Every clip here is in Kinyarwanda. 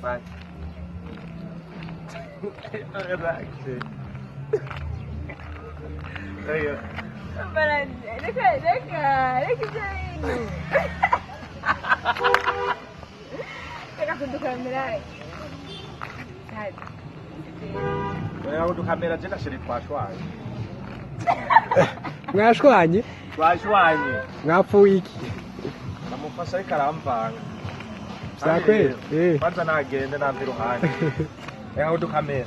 Vai. Relaxe. Aí, ó. Olha que lindo. Pega com o câmera aí. Wewe ndo kamera tena shiri twashwanye. Mwashwanye? Twashwanye. Mwapfuye iki? Namufasha ariko arampanga. Sakwe? Kwanza nagende namva iruhande. Wewe ndo kamera.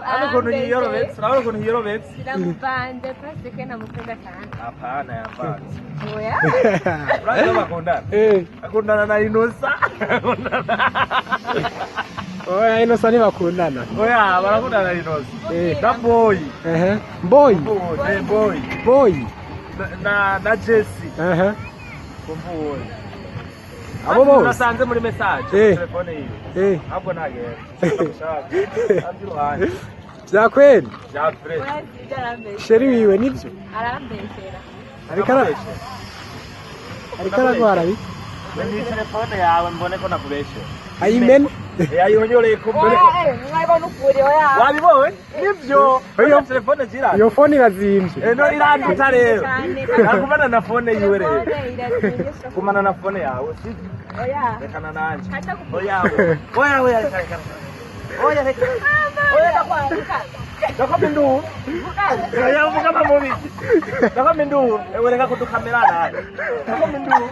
Ano kono yiyorobetse, nawe kono yiyorobetse. Sinamupanze pasi ke namupenda sana. Hapana yapanze. Oya? Brother bakundana. Akundana na Inosa. Oya Inosa ni bakundana. Oya barakundana na Inosa. Na boy. Boy. Boy. Boy. Na Jesse. Kumbuye. Abo bose nasanze muri message telefone yiwe. Abo nagenda. Andiruhande. Vyakweli? Vyafre. Sheri wiwe nivyo? Arambeshera. Ariko aragwara bi? Ni telefone yawe mbone ko nakubeshe. Ayimen? Yayonyoleye ko mbone ko. Mwabona ukuri oya. Wabibonye? Nivyo. Iyo telefone zira. Iyo phone irazimvye. No irandika rero. Nakuvana na phone yiwe rero. Kumana na phone yawe si? Oya. Rekana nanje. Oya. Reka. Oya reka. Oya nakwaruka. Ndakwambindu. Oya uvuga mamubi. Ndakwambindu. Ewe reka kudukamera naye. Ndakwambindu.